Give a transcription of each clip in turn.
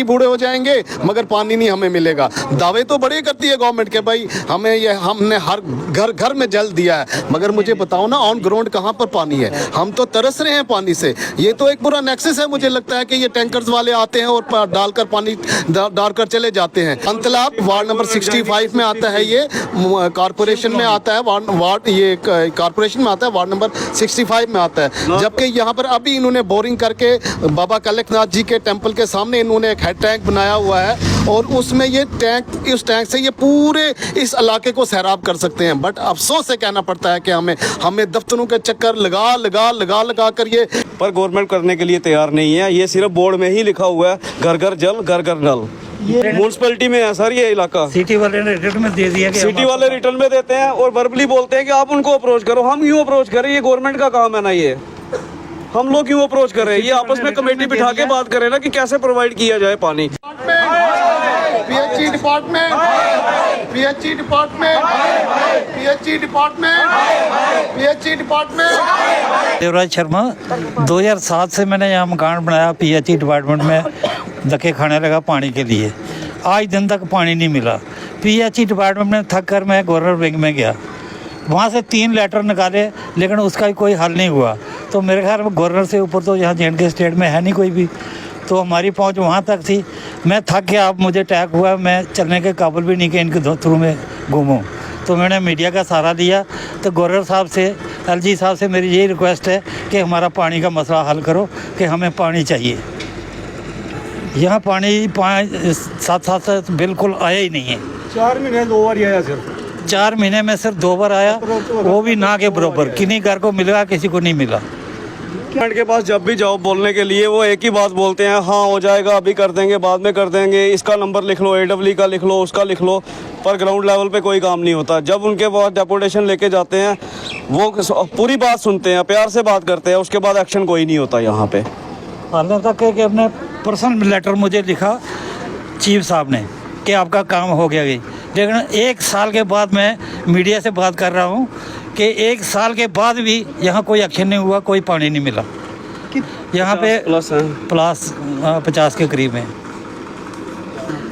बूढ़े हो जाएंगे मगर पानी नहीं हमें मिलेगा। दावे तो बड़े करती है गवर्नमेंट के भाई हमें ये हमने हर घर घर में जल दिया है, मगर मुझे बताओ ना ऑन ग्राउंड कहाँ पर पानी है? हम तो तरस रहे हैं पानी से। ये तो एक पूरा नेक्सस है, मुझे लगता है कि ये टैंकर्स वाले आते हैं और डालकर पानी डालकर चले जाते हैं। अंतलाब वार्ड नंबर 65 में आता है, ये कारपोरेशन में आता है, वार्ड ये कारपोरेशन में आता है, वार्ड नंबर 65 में आता है। जबकि यहाँ पर अभी इन्होंने बोरिंग करके बाबा कलकनाथ जी के टेम्पल के सामने इन्होंने एक हेड टैंक बनाया हुआ है और उसमें ये टैंक, इस टैंक से ये पूरे इस इलाके को सैराब कर सकते हैं। बट अफसोस से कहना पड़ता है कि हमें दफ्तरों के चक्कर लगा कर ये, पर गवर्नमेंट करने के लिए तैयार नहीं है। ये सिर्फ बोर्ड में ही लिखा हुआ है घर घर जल घर घर नल। म्यूनसिपैलिटी में है सर ये इलाका। सिटी वाले ने रिटर्न में दे दिया कि सिटी वाले रिटर्न में देते हैं और वर्बली बोलते हैं कि आप उनको अप्रोच करो। हम क्यों अप्रोच करें? ये गवर्नमेंट का काम है ना, ये हम लोग क्यों अप्रोच कर रहे हैं? ये आपस में कमेटी बिठा के बात करें ना कि कैसे प्रोवाइड किया जाए पानी। PHE department, PHE department, PHE department, PHE department. Devraj Sharma, 2007 से मैंने यहाँ मकान बनाया पीएचई डिपार्टमेंट में, धक्के खाने लगा पानी के लिए। आज दिन तक पानी नहीं मिला। पीएचई डिपार्टमेंट में थक कर मैं गवर्नर विंग में गया, वहाँ से 3 लेटर निकाले लेकिन उसका कोई हल नहीं हुआ। तो मेरे ख्याल में गवर्नर से ऊपर तो यहाँ J&K स्टेट में है नहीं कोई भी, तो हमारी पहुँच वहाँ तक थी। मैं थक गया, अब मुझे अटैक हुआ, मैं चलने के काबिल भी नहीं कि इनके थ्रू में घूमूँ। तो मैंने मीडिया का सहारा लिया। तो गवर्नर साहब से, LG साहब से मेरी यही रिक्वेस्ट है कि हमारा पानी का मसला हल करो, कि हमें पानी चाहिए। यहाँ पानी 7 से बिल्कुल आया ही नहीं है। 4 महीने 2 बार आया सिर्फ। 4 महीने में सिर्फ 2 बार आया, वो भी ना के बराबर। किन्हीं घर को मिला, किसी को नहीं मिला। गवर्नमेंट के पास जब भी जाओ बोलने के लिए वो एक ही बात बोलते हैं, हाँ हो जाएगा, अभी कर देंगे, बाद में कर देंगे, इसका नंबर लिख लो, AWE का लिख लो, उसका लिख लो। पर ग्राउंड लेवल पे कोई काम नहीं होता। जब उनके पास डेपुटेशन लेके जाते हैं वो पूरी बात सुनते हैं, प्यार से बात करते हैं, उसके बाद एक्शन कोई नहीं होता यहाँ पे। हाल तक है कि अपने पर्सनल लेटर मुझे लिखा चीफ साहब ने कि आपका काम हो गया। लेकिन 1 साल के बाद मैं मीडिया से बात कर रहा हूँ कि 1 साल के बाद भी यहाँ कोई एक्शन नहीं हुआ, कोई पानी नहीं मिला। यहाँ पे प्लस 50 के करीब है।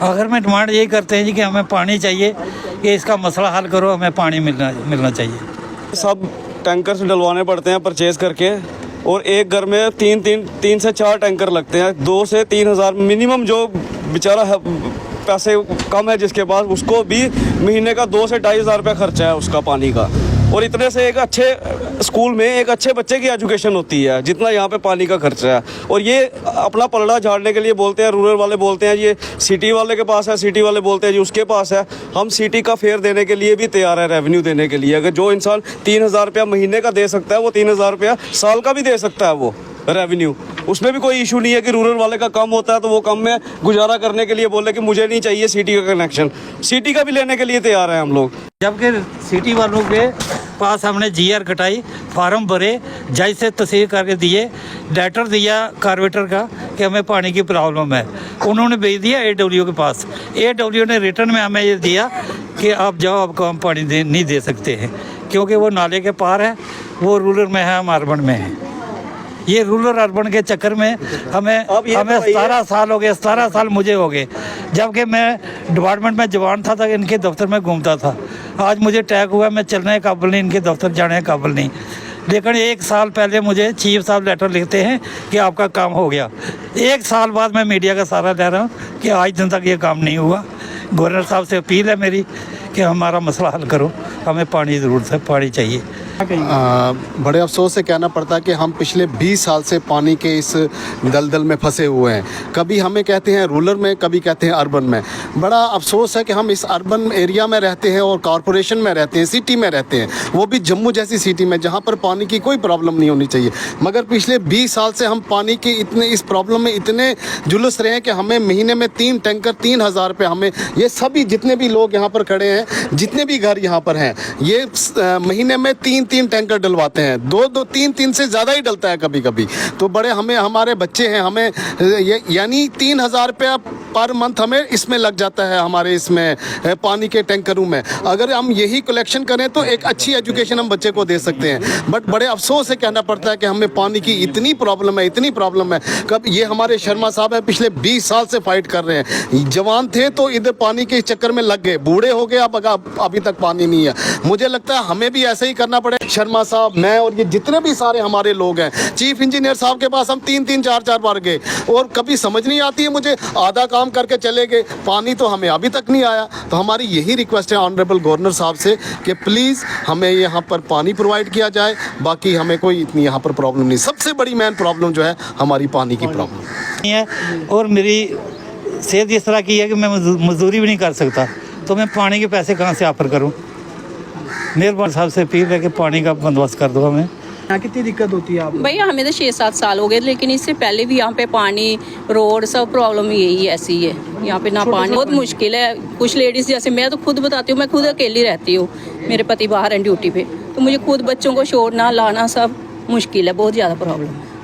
अगर मैं डिमांड यही करते हैं जी कि हमें पानी चाहिए, कि इसका मसला हल करो, हमें पानी मिलना चाहिए। सब टैंकर से डलवाने पड़ते हैं परचेज करके, और एक घर में 3 से 4 टैंकर लगते हैं। 2 से 3 हज़ार मिनिमम। जो बेचारा है पैसे कम है जिसके पास, उसको भी महीने का 2 से 2.5 हज़ार रुपया खर्चा है उसका पानी का। और इतने से एक अच्छे स्कूल में एक अच्छे बच्चे की एजुकेशन होती है जितना यहाँ पे पानी का खर्चा है। और ये अपना पलड़ा झाड़ने के लिए बोलते हैं, रूरल वाले बोलते हैं ये सिटी वाले के पास है, सिटी वाले बोलते हैं जी उसके पास है। हम सिटी का फेयर देने के लिए भी तैयार है, रेवेन्यू देने के लिए। अगर जो इंसान 3 हज़ार रुपया महीने का दे सकता है, वो 3 हज़ार रुपया साल का भी दे सकता है वो रेवेन्यू। उसमें भी कोई इशू नहीं है कि रूरल वाले का कम होता है तो वो कम में गुजारा करने के लिए बोले कि मुझे नहीं चाहिए सिटी का कनेक्शन। सिटी का भी लेने के लिए तैयार है हम लोग। जबकि सिटी वालों के पास हमने GR कटाई, फार्म भरे, जज से तस्दीक करके दिए, लेटर दिया कारपोरेटर का कि हमें पानी की प्रॉब्लम है। उन्होंने भेज दिया AWO के पास। AWO ने रिटर्न में हमें ये दिया कि आप जाओ, आपको हम पानी नहीं दे सकते हैं, क्योंकि वो नाले के पार है, वो रूरल में है, हम अर्बन में है। ये रूरल अर्बन के चक्कर में हमें 17 साल हो गए, 17 साल मुझे हो गए। जबकि मैं डिपार्टमेंट में जवान था तक इनके दफ्तर में घूमता था। आज मुझे अटैक हुआ, मैं चलने के काबिल नहीं, इनके दफ्तर जाने के काबिल नहीं। लेकिन 1 साल पहले मुझे चीफ साहब लेटर लिखते हैं कि आपका काम हो गया। 1 साल बाद मैं मीडिया का सहारा ले रहा हूँ कि आज दिन तक ये काम नहीं हुआ। गवर्नर साहब से अपील है मेरी कि हमारा मसला हल करो, हमें पानी ज़रूरत है, पानी चाहिए। बड़े अफसोस से कहना पड़ता है कि हम पिछले 20 साल से पानी के इस दलदल में फंसे हुए हैं। कभी हमें कहते हैं रूरल में, कभी कहते हैं अर्बन में। बड़ा अफसोस है कि हम इस अर्बन एरिया में रहते हैं और कॉरपोरेशन में रहते हैं, सिटी में रहते हैं, वो भी जम्मू जैसी सिटी में जहाँ पर पानी की कोई प्रॉब्लम नहीं होनी चाहिए। मगर पिछले 20 साल से हम पानी की इस प्रॉब्लम में इतने जुलस रहे हैं कि हमें महीने में 3 टैंकर 3 हज़ार रुपये, हमें ये सभी जितने भी लोग यहाँ पर खड़े हैं, जितने भी घर यहाँ पर हैं, ये महीने में 3 टैंकर डलवाते हैं। 2 3 से ज़्यादा ही डलता है कभी कभी। तो बड़े हमारे बच्चे हैं, हमें यानी 3 हज़ार रुपया पर मंथ हमें इसमें लग जाता है, हमारे इसमें पानी के टैंकरों में। अगर हम यही कलेक्शन करें तो एक अच्छी एजुकेशन हम बच्चे को दे सकते हैं। बट बड़े अफसोस से कहना पड़ता है कि हमें पानी की इतनी प्रॉब्लम है, इतनी प्रॉब्लम है। कब ये हमारे शर्मा साहब है, पिछले 20 साल से फाइट कर रहे हैं। जवान थे तो इधर पानी के चक्कर में लग गए, बूढ़े हो गए, अब अभी तक पानी नहीं है। मुझे लगता है हमें भी ऐसे ही करना पड़े। शर्मा साहब, मैं और ये जितने भी सारे हमारे लोग हैं, चीफ इंजीनियर साहब के पास हम 3-3, 4-4 बार गए और कभी समझ नहीं आती है मुझे, आधा काम करके चले गए, पानी तो हमें अभी तक नहीं आया। तो हमारी यही रिक्वेस्ट है ऑनरेबल गवर्नर साहब से कि प्लीज़ हमें यहाँ पर पानी प्रोवाइड किया जाए। बाकी हमें कोई इतनी यहाँ पर प्रॉब्लम नहीं। सबसे बड़ी मेन प्रॉब्लम जो है हमारी पानी की प्रॉब्लम है। और मेरी सेहत इस तरह की है कि मैं मजदूरी भी नहीं कर सकता, तो मैं पानी के पैसे कहाँ से ऑफर करूँ। मेहरबान साहब से अपील है कि पानी का बंदोबस्त कर दो हमें। यहाँ कितनी दिक्कत होती है आपको? भैया हमें तो 6-7 साल हो गए, लेकिन इससे पहले भी यहाँ पे पानी, रोड, सब प्रॉब्लम यही ऐसी है। यहाँ पे ना पानी, बहुत मुश्किल है। कुछ लेडीज़, जैसे मैं तो खुद बताती हूँ, मैं खुद अकेली रहती हूँ, मेरे पति बाहर हैं ड्यूटी पे, तो मुझे खुद बच्चों को छोड़ना लाना सब मुश्किल है, बहुत ज़्यादा प्रॉब्लम है।